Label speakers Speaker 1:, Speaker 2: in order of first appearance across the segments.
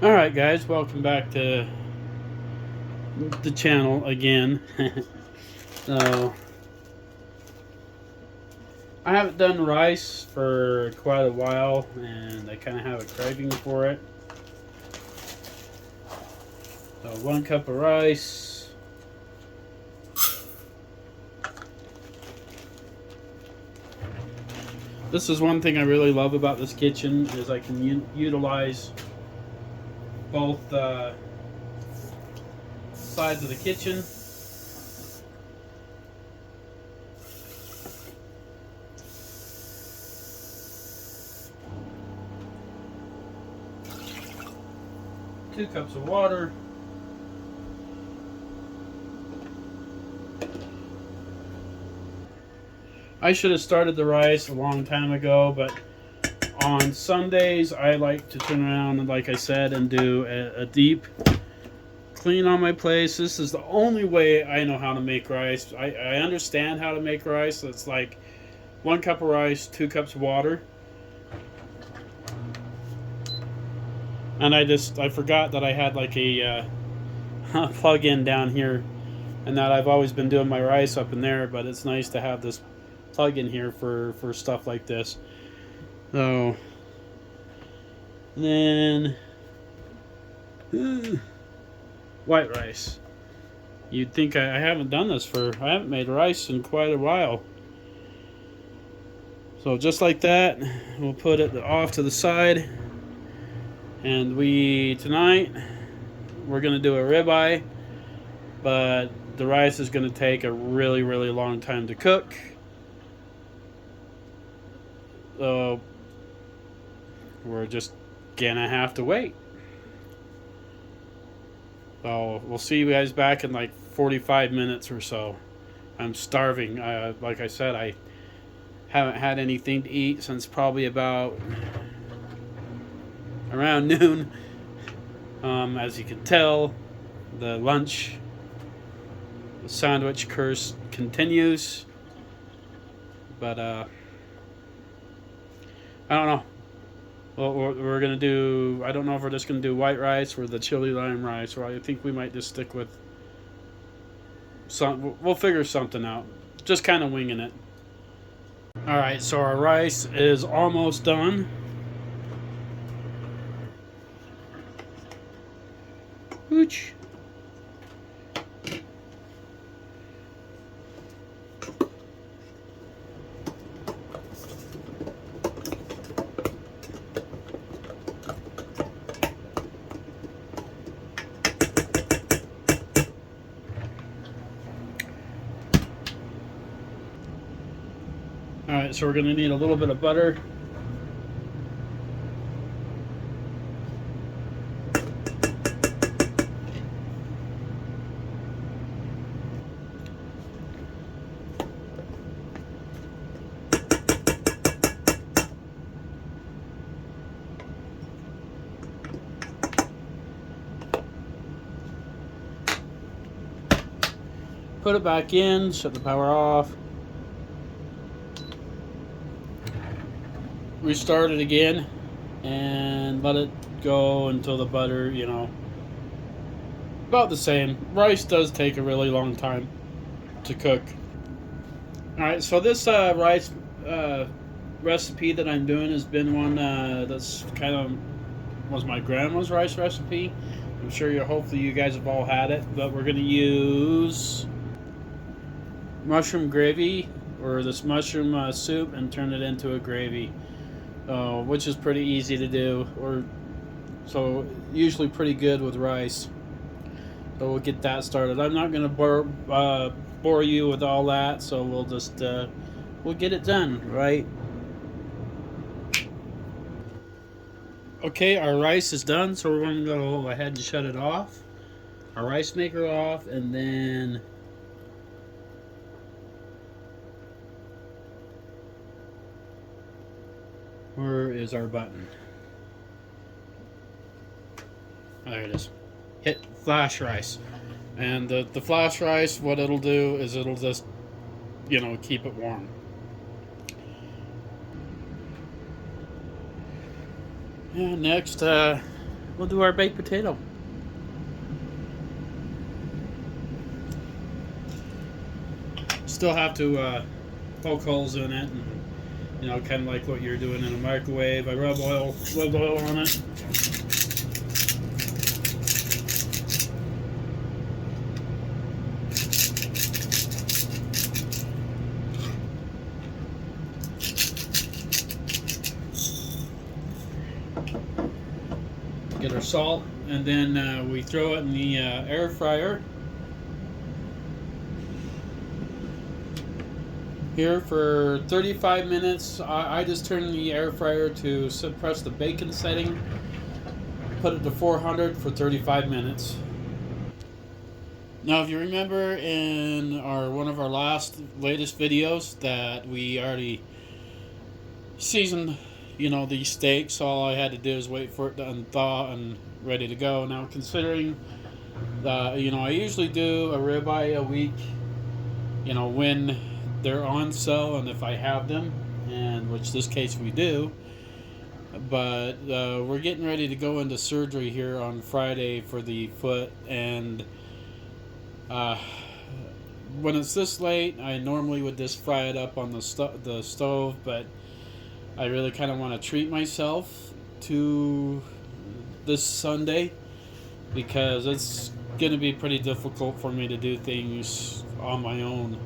Speaker 1: Alright guys, welcome back to the channel again. So, I haven't done rice for quite a while and I kind of have a craving for it. So 1 cup of rice. This is one thing I really love about this kitchen is I can utilize both sides of the kitchen. Two cups of water. I should have started the rice a long time ago, but on Sundays I like to turn around and, like I said, and do a deep clean on my place. This is the only way I know how to make rice. I understand how to make rice. It's like 1 cup of rice, 2 cups of water. And I forgot that I had like a plug-in down here, and that I've always been doing my rice up in there, but it's nice to have this plug-in here for stuff like this. So then white rice. You'd think I haven't done this I haven't made rice in quite a while. So just like that, we'll put it off to the side. And tonight, we're going to do a ribeye, but the rice is going to take a really, really long time to cook. So we're just going to have to wait. So we'll see you guys back in like 45 minutes or so. I'm starving. Like I said, I haven't had anything to eat since probably about around noon. As you can tell, the sandwich curse continues. But I don't know. Well, we're gonna do. I don't know if we're just gonna do white rice or the chili lime rice, or I think we might just stick with some. We'll figure something out. Just kind of winging it. All right, so our rice is almost done. Ooch. Alright, so we're going to need a little bit of butter. Put it back in, shut the power off. Restart it again and let it go until the butter, about the same. Rice does take a really long time to cook. Alright, so this rice recipe that I'm doing has been one that's kind of was my grandma's rice recipe. I'm sure hopefully you guys have all had it, but we're going to use mushroom gravy, or this mushroom soup, and turn it into a gravy, which is pretty easy to do, so usually pretty good with rice. So we'll get that started. I'm not going to bore you with all that, so we'll just we'll get it done, right? Okay, our rice is done, so we're going to go ahead and shut it off. Our rice maker off, and then where is our button? There it is. Hit flash rice. And the flash rice, what it'll do is it'll just, keep it warm. And next, we'll do our baked potato. Still have to poke holes in it, and kind of like what you're doing in a microwave. I rub oil on it. Get our salt, and then we throw it in the air fryer here for 35 minutes. I just turn the air fryer to suppress the bacon setting, put it to 400 for 35 minutes. Now, if you remember in one of our latest videos that we already seasoned these steaks, all I had to do is wait for it to unthaw and ready to go. Now, considering I usually do a ribeye a week, when they're on sale and if I have them, and which this case we do. But we're getting ready to go into surgery here on Friday for the foot, and when it's this late, I normally would just fry it up on the stove, but I really kind of want to treat myself to this Sunday because it's going to be pretty difficult for me to do things on my own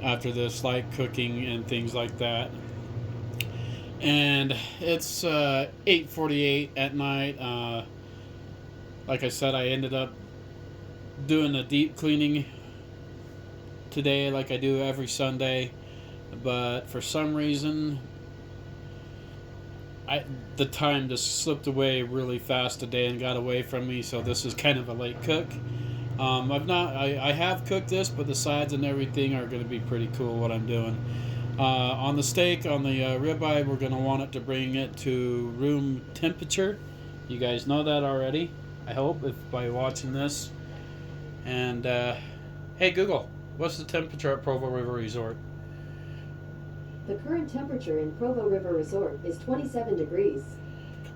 Speaker 1: after this, like cooking and things like that. And it's 8:48 at night. Like I said, I ended up doing a deep cleaning today like I do every Sunday, but for some reason the time just slipped away really fast today and got away from me, so this is kind of a late cook. I have cooked this, but the sides and everything are going to be pretty cool what I'm doing. On the steak, on the ribeye, we're going to want it to bring it to room temperature. You guys know that already, I hope, if by watching this. And hey Google, what's the temperature at Provo River Resort?
Speaker 2: The current temperature in Provo River Resort is 27 degrees.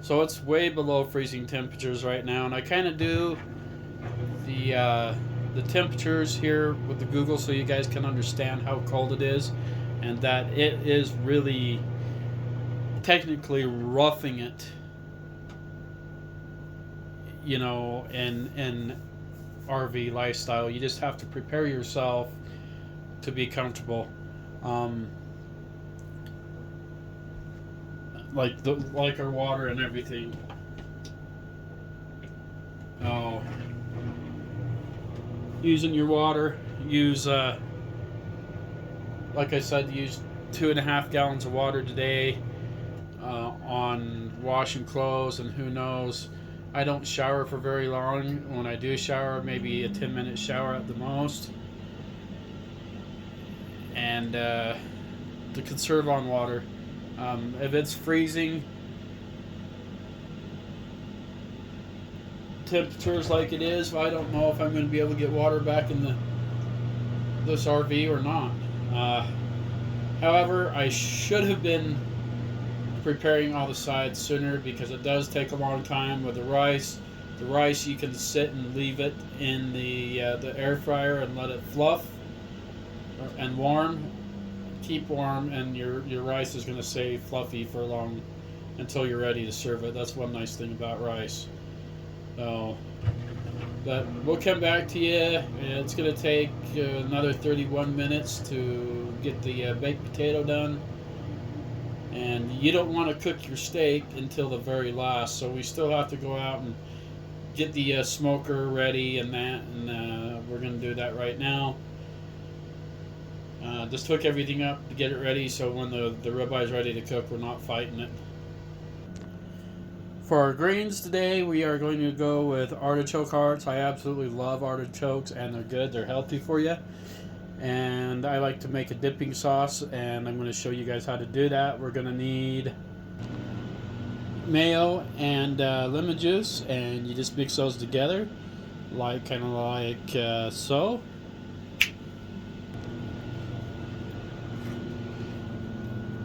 Speaker 1: So it's way below freezing temperatures right now, and I kind of do the temperatures here with the Google so you guys can understand how cold it is, and that it is really technically roughing it, in RV lifestyle. You just have to prepare yourself to be comfortable. Like our water and everything. Oh, using your water, use like I said, use 2.5 gallons of water today on washing clothes, and who knows, I don't shower for very long. When I do shower, maybe a 10-minute shower at the most. And to conserve on water. If it's freezing temperatures like it is, I don't know if I'm going to be able to get water back in this RV or not. However, I should have been preparing all the sides sooner because it does take a long time with the rice. The rice, you can sit and leave it in the air fryer and let it fluff and warm. Keep warm, and your rice is going to stay fluffy for long until you're ready to serve it. That's one nice thing about rice. So, but we'll come back to you. It's going to take another 31 minutes to get the baked potato done. And you don't want to cook your steak until the very last, so we still have to go out and get the smoker ready and that, and we're going to do that right now. Just hook everything up to get it ready, so when the ribeye is ready to cook, we're not fighting it. For our greens today, we are going to go with artichoke hearts. I absolutely love artichokes, and they're good. They're healthy for you. And I like to make a dipping sauce, and I'm going to show you guys how to do that. We're going to need mayo and lemon juice, and you just mix those together, kind of like so.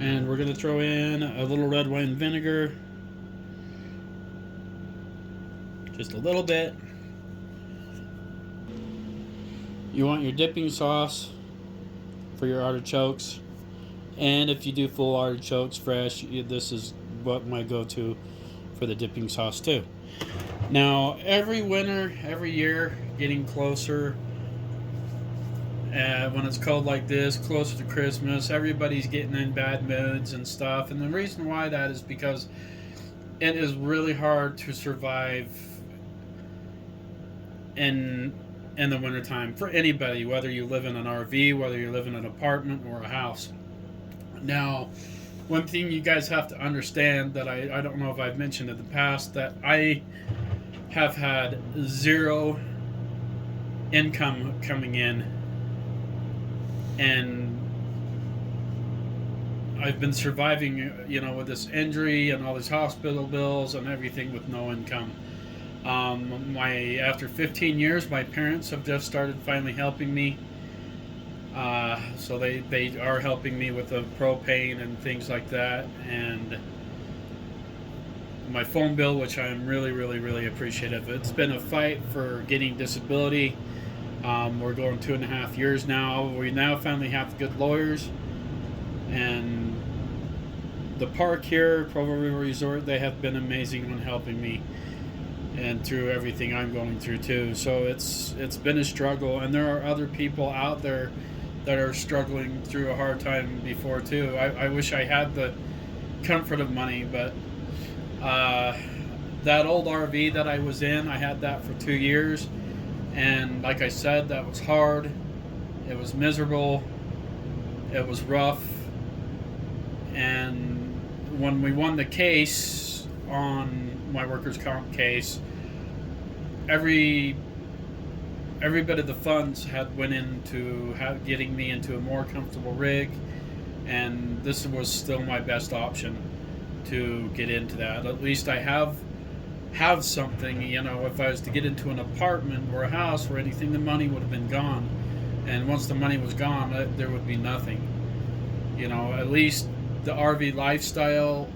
Speaker 1: And we're going to throw in a little red wine vinegar just a little bit. You want your dipping sauce for your artichokes, and if you do full artichokes fresh, this is what my go-to for the dipping sauce too. Now, every winter, every year, getting closer, when it's cold like this, closer to Christmas, everybody's getting in bad moods and stuff. And the reason why that is because it is really hard to survive in the wintertime for anybody, whether you live in an RV, whether you live in an apartment or a house. Now, one thing you guys have to understand that I don't know if I've mentioned in the past, that I have had zero income coming in, and I've been surviving, with this injury and all these hospital bills and everything with no income. After 15 years, my parents have just started finally helping me. So they are helping me with the propane and things like that, and my phone bill, which I'm really, really, really appreciative. It's been a fight for getting disability. We're going 2.5 years now. We now finally have good lawyers, and the park here, Provo River Resort, they have been amazing when helping me and through everything I'm going through too. So it's been a struggle, and there are other people out there that are struggling through a hard time before too. I wish I had the comfort of money, but that old RV that I was in, I had that for 2 years, and like I said, that was hard. It was miserable. It was rough. And when we won the case on my workers' comp case, every bit of the funds had went into getting me into a more comfortable rig, and this was still my best option to get into that. At least I have something. If I was to get into an apartment or a house or anything, the money would have been gone, and once the money was gone, there would be nothing. At least the RV lifestyle,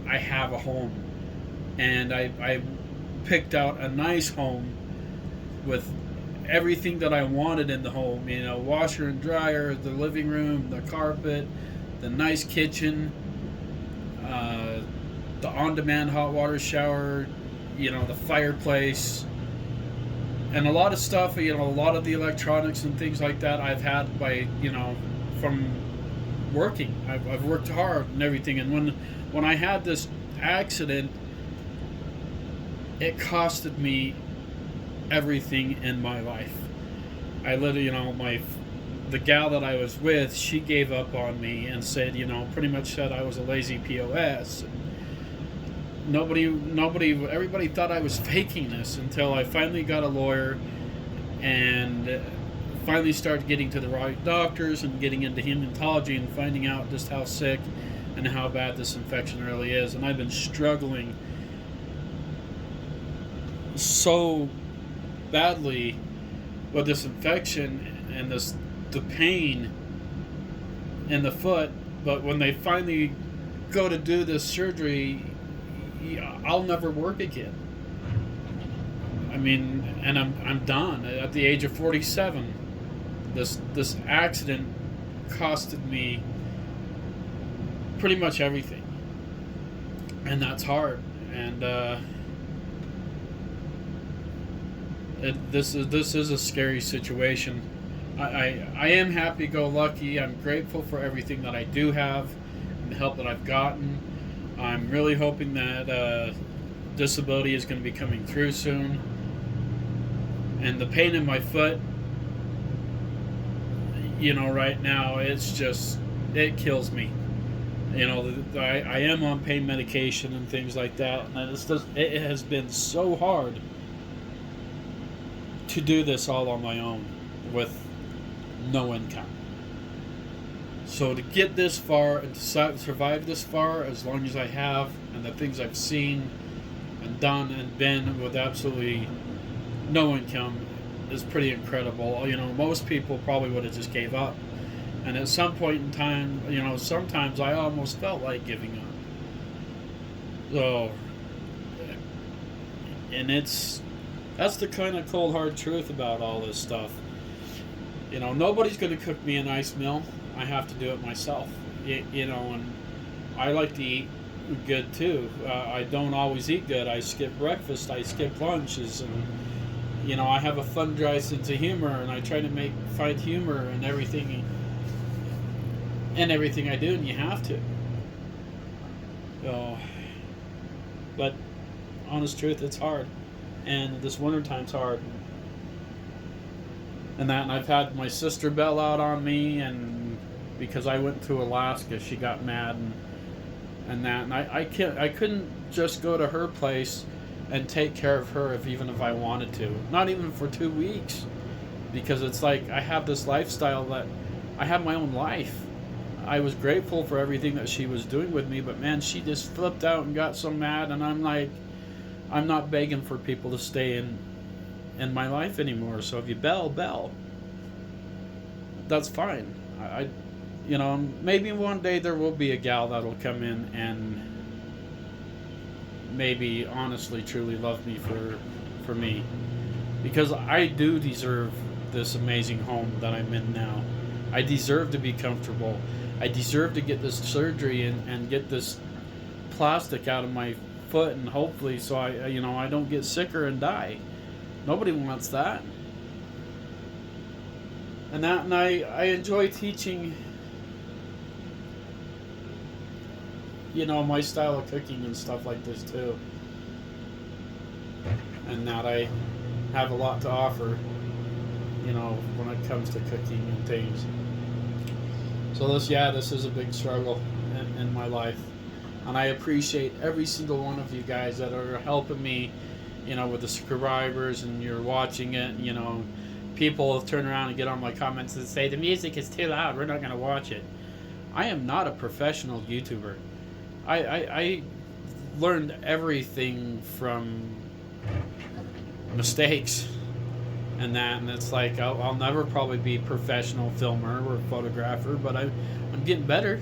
Speaker 1: I have a home, and I picked out a nice home with everything that I wanted in the home. Washer and dryer, the living room, the carpet, the nice kitchen, the on-demand hot water shower, the fireplace, and a lot of stuff. A lot of the electronics and things like that I've had from working. I've worked hard and everything. And when I had this accident, it costed me everything in my life. I literally, the gal that I was with, she gave up on me and said, pretty much said I was a lazy POS. Everybody thought I was faking this until I finally got a lawyer and finally started getting to the right doctors and getting into hematology and finding out just how sick and how bad this infection really is. And I've been struggling so badly with this infection and the pain in the foot. But when they finally go to do this surgery, I'll never work again. And I'm done at the age of 47. This accident costed me pretty much everything, and that's hard. And this is a scary situation. I am happy-go-lucky. I'm grateful for everything that I do have and the help that I've gotten. I'm really hoping that disability is going to be coming through soon. And the pain in my foot, right now, it kills me. I am on pain medication and things like that, and it has been so hard to do this all on my own with no income. So to get this far and to survive this far as long as I have, and the things I've seen and done and been with absolutely no income, is pretty incredible. Most people probably would have just gave up. And at some point in time, sometimes I almost felt like giving up. So And that's the kind of cold hard truth about all this stuff. You know, nobody's going to cook me a nice meal. I have to do it myself. You know, and I like to eat good too. I don't always eat good. I skip breakfast. I skip lunches, and you know, I have a fun, dry sense of humor, and I try to find humor in everything I do, and you have to. So, but honest truth, it's hard, and this winter time's hard. And I've had my sister bail out on me, and because I went to Alaska, she got mad, and I couldn't just go to her place and take care of her even if I wanted to, not even for 2 weeks, because it's like I have this lifestyle that I have my own life. I was grateful for everything that she was doing with me, but man, she just flipped out and got so mad, and I'm like, I'm not begging for people to stay in my life anymore. So if you bell, that's fine. You know, maybe one day there will be a gal that'll come in and maybe honestly, truly love me for me, because I do deserve this amazing home that I'm in now. I deserve to be comfortable. I deserve to get this surgery and get this plastic out of my foot, and hopefully, so I don't get sicker and die. Nobody wants that. And I enjoy teaching, you know, my style of cooking and stuff like this too. And that I have a lot to offer, you know, when it comes to cooking and things. So this is a big struggle in my life. And I appreciate every single one of you guys that are helping me, you know, with the subscribers, and you're watching it, you know. People turn around and get on my comments and say, the music is too loud, we're not going to watch it. I am not a professional YouTuber. I learned everything from mistakes and it's like I'll never probably be a professional filmer or photographer, but I'm getting better.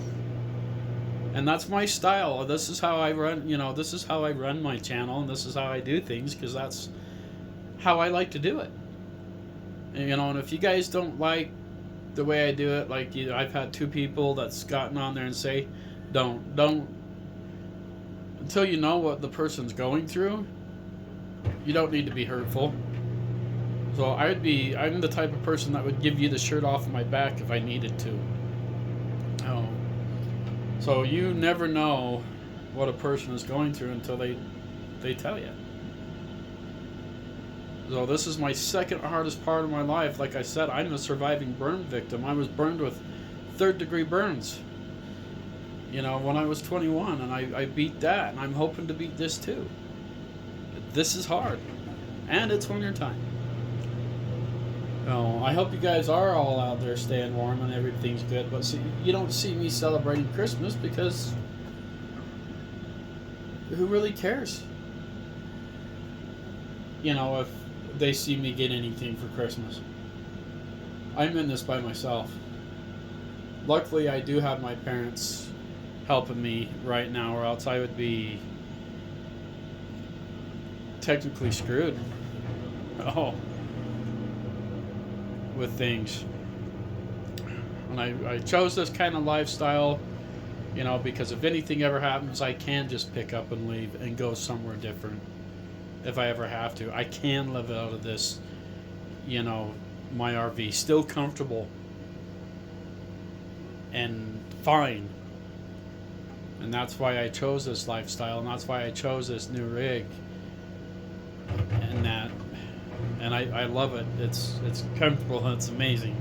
Speaker 1: And that's my style. This is how I run, you know, this is how I run my channel, and this is how I do things, because that's how I like to do it. And, you know, and if you guys don't like the way I do it, like, you know, I've had 2 people that's gotten on there and say, don't, until you know what the person's going through, you don't need to be hurtful. So I'm the type of person that would give you the shirt off my back if I needed to. Oh. So you never know what a person is going through until they tell you. So this is my second hardest part of my life. Like I said, I'm a surviving burn victim. I was burned with 3rd-degree burns, you know, when I was 21, and I beat that, and I'm hoping to beat this too. This is hard, and it's winter time. Oh, I hope you guys are all out there staying warm and everything's good, but see, you don't see me celebrating Christmas because who really cares? You know, if they see me get anything for Christmas. I'm in this by myself. Luckily, I do have my parents helping me right now, or else I would be technically screwed. Oh. With things. And I chose this kind of lifestyle, you know, because if anything ever happens, I can just pick up and leave and go somewhere different if I ever have to. I can live out of this, you know, my RV, still comfortable and fine. And that's why I chose this lifestyle, and that's why I chose this new rig. And I love it. It's comfortable and it's amazing.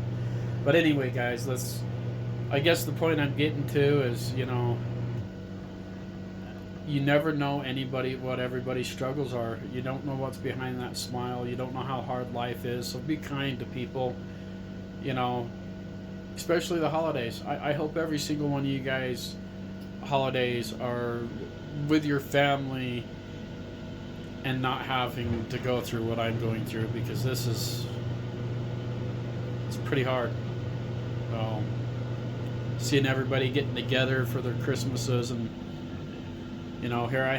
Speaker 1: But anyway, guys, I guess the point I'm getting to is, you know, you never know what everybody's struggles are. You don't know what's behind that smile. You don't know how hard life is. So be kind to people, you know, especially the holidays. I hope every single one of you guys holidays are with your family and not having to go through what I'm going through, because it's pretty hard. Seeing everybody getting together for their Christmases, and you know, here I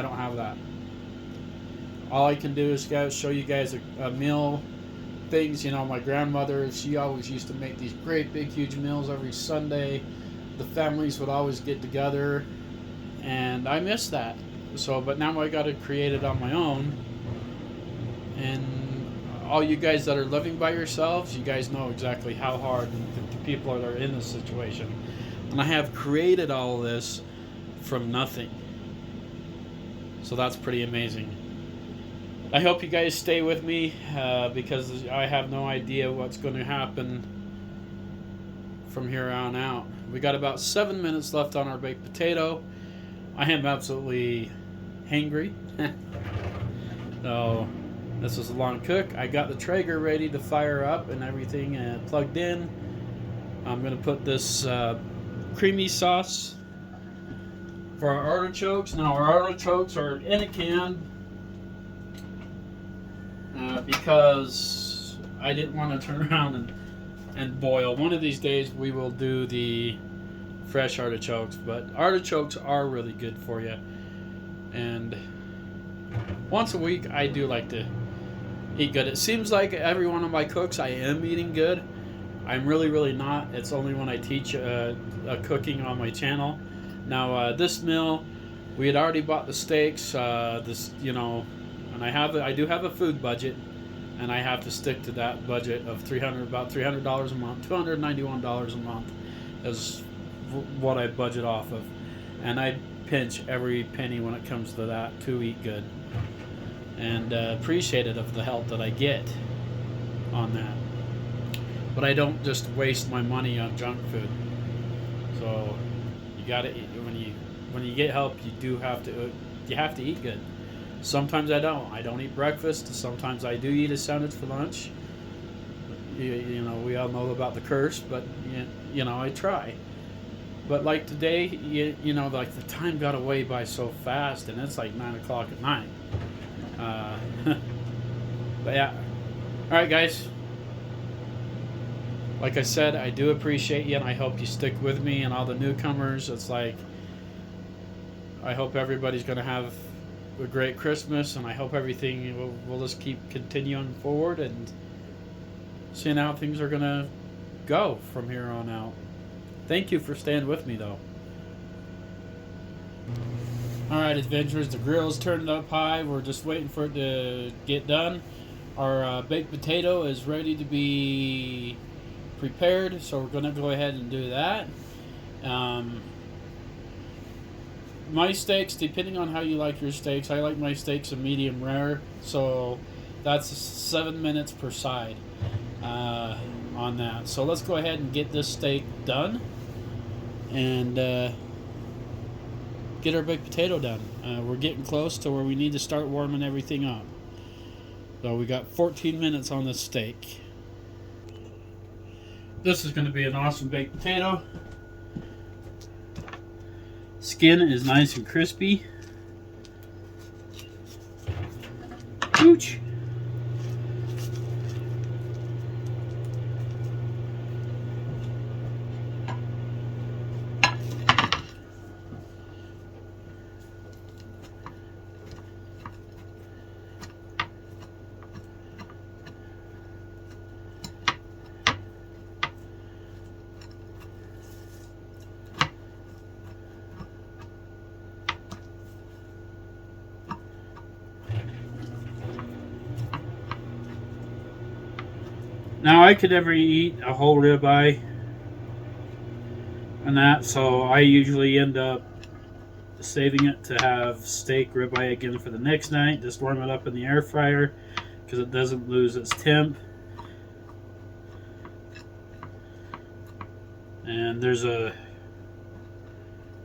Speaker 1: don't have that. all I can do is show you guys a meal things. You know, my grandmother, she always used to make these great big huge meals every Sunday. The families would always get together, and I miss that. So, but now I got to create it on my own. And all you guys that are living by yourselves, you guys know exactly how hard the people that are in this situation. And I have created all of this from nothing. So that's pretty amazing. I hope you guys stay with me because I have no idea what's going to happen from here on out. We got about 7 minutes left on our baked potato. I am absolutely hangry. So this is a long cook. I got the Traeger ready to fire up and everything plugged in. I'm going to put this creamy sauce for our artichokes. Now our artichokes are in a can because I didn't want to turn around and boil. One of these days we will do the fresh artichokes, but artichokes are really good for you. And once a week I do like to eat good. It seems like every one of my cooks I am eating good. I'm really not. It's only when I teach cooking on my channel. Now this meal, we had already bought the steaks. And I do have a food budget, and I have to stick to that budget of about $300 a month, $291 a month is what I budget off of, and I pinch every penny when it comes to that to eat good, and appreciative of the help that I get on that. But I don't just waste my money on junk food. So you got to when you get help, you have to eat good. Sometimes I don't. I don't eat breakfast. Sometimes I do eat a sandwich for lunch. You know, we all know about the curse, but I try. But like today, like the time got away by so fast, and it's like 9 o'clock at night. But yeah. All right, guys. Like I said, I do appreciate you, and I hope you stick with me and all the newcomers. It's like, I hope everybody's going to have a great Christmas, and I hope everything will just keep continuing forward and seeing how things are going to go from here on out. Thank you for staying with me, though. Alright, adventurers, the grill's turned up high. We're just waiting for it to get done. Our baked potato is ready to be prepared, so we're going to go ahead and do that. My steaks, depending on how you like your steaks, I like my steaks a medium rare, so that's 7 minutes per side on that. So let's go ahead and get this steak done and get our baked potato done. We're getting close to where we need to start warming everything up. So we got 14 minutes on this steak. This is going to be an awesome baked potato. Skin is nice and crispy. Ooch. Now, I could never eat a whole ribeye and that, so I usually end up saving it to have steak ribeye again for the next night. Just warm it up in the air fryer because it doesn't lose its temp. And there's a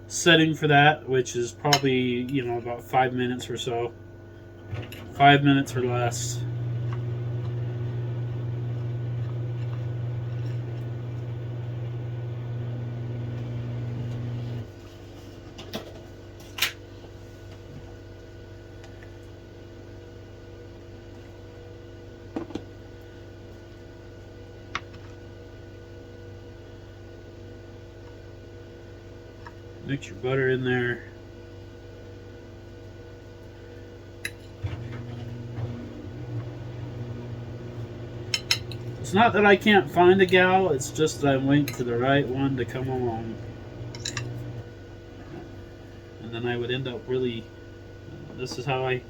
Speaker 1: setting for that, which is probably, about 5 minutes or so. 5 minutes or less. Mix your butter in there. It's not that I can't find a gal, it's just that I'm waiting for the right one to come along. And then I would end up really, this is how I,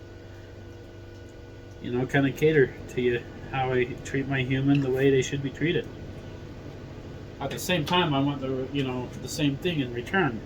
Speaker 1: kind of cater to you, how I treat my human the way they should be treated. At the same time, I want the same thing in return.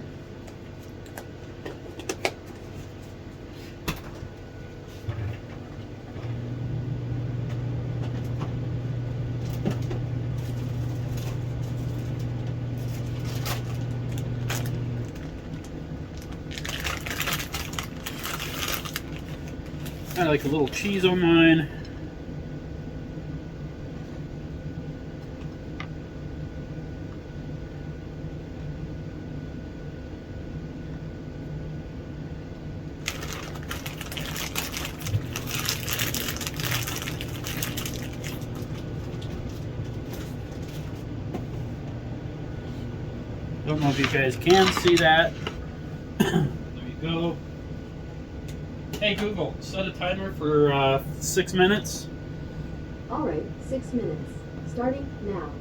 Speaker 1: I like a little cheese on mine. Don't know if you guys can see that. There you go. Hey Google, set a timer for 6 minutes.
Speaker 2: Alright, 6 minutes. Starting now.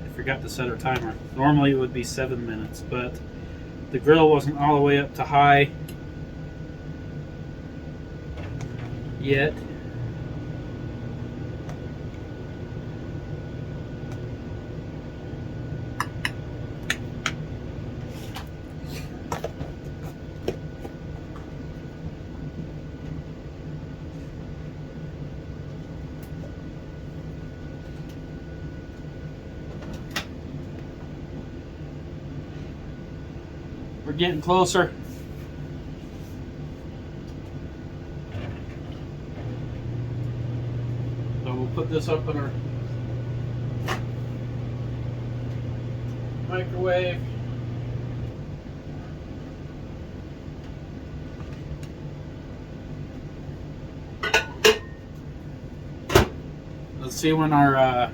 Speaker 1: I forgot to set our timer. Normally it would be 7 minutes, but the grill wasn't all the way up to high yet. We're getting closer. So we'll put this up in our microwave. Let's see when our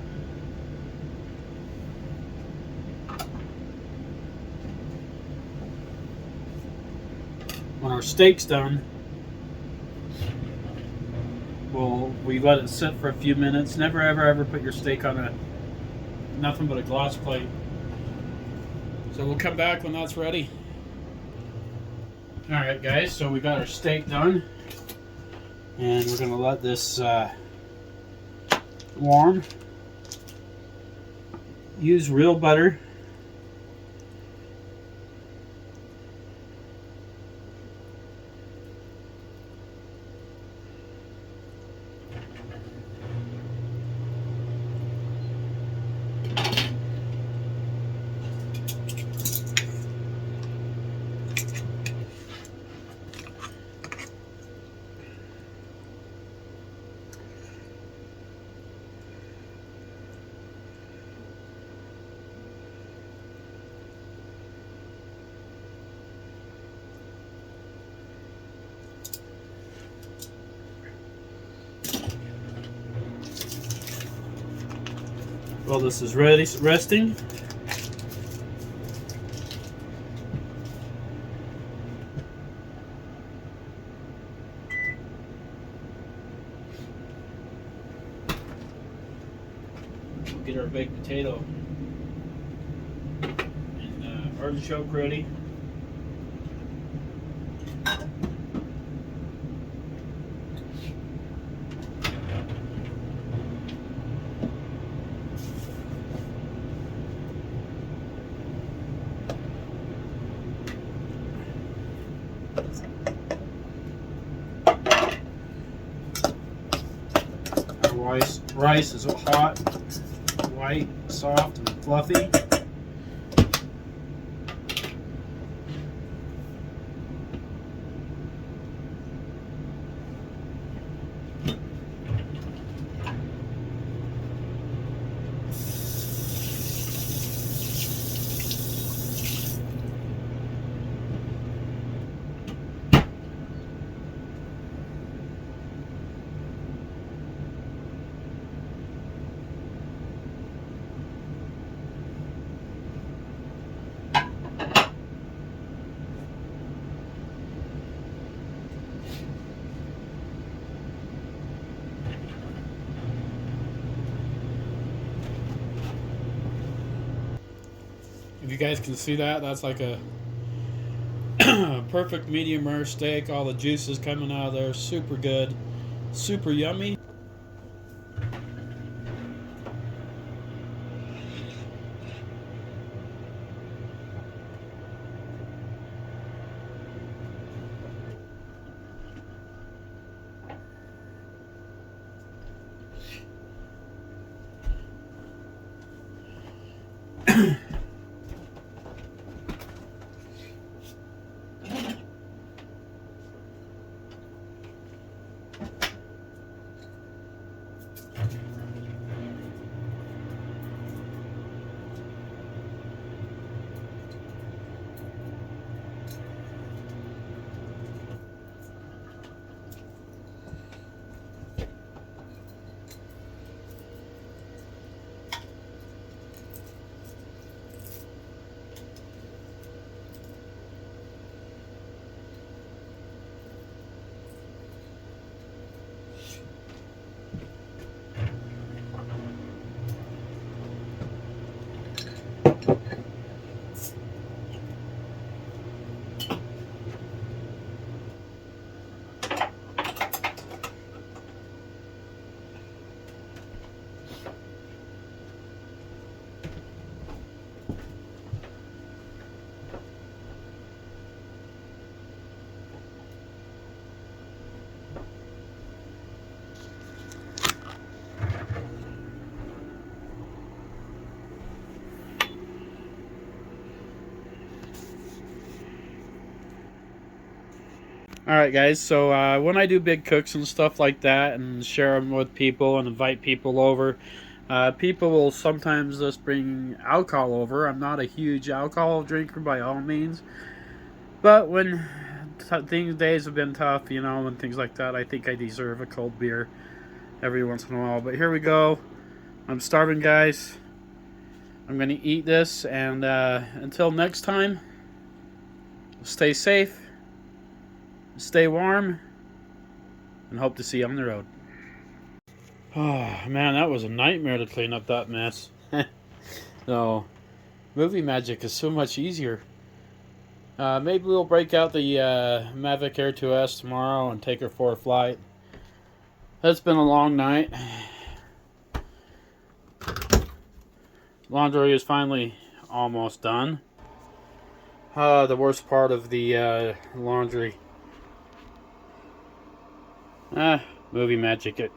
Speaker 1: steak's done. We let it sit for a few minutes. Never ever put your steak on nothing but a glass plate. So we'll come back when that's ready. Alright guys, so we got our steak done. And we're gonna let this warm. Use real butter. While this is resting, we'll get our baked potato and artichoke ready. Rice is hot, white, soft, and fluffy. If you guys can see that, that's like a perfect medium rare steak. All the juices coming out of there, super good, super yummy. Alright guys, so when I do big cooks and stuff like that and share them with people and invite people over, people will sometimes just bring alcohol over. I'm not a huge alcohol drinker by all means, but when days have been tough, you know, and things like that, I think I deserve a cold beer every once in a while. But here we go. I'm starving, guys. I'm going to eat this, and until next time, stay safe. Stay warm, and hope to see you on the road. Oh, man, that was a nightmare to clean up that mess. No, movie magic is so much easier. Maybe we'll break out the Mavic Air 2S tomorrow and take her for a flight. It's been a long night. Laundry is finally almost done. The worst part of the laundry. Movie magic.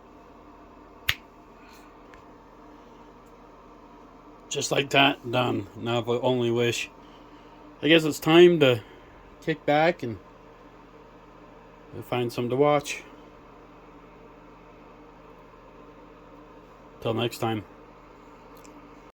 Speaker 1: Just like that, done. Now I only wish. I guess it's time to kick back and find something to watch. Till next time.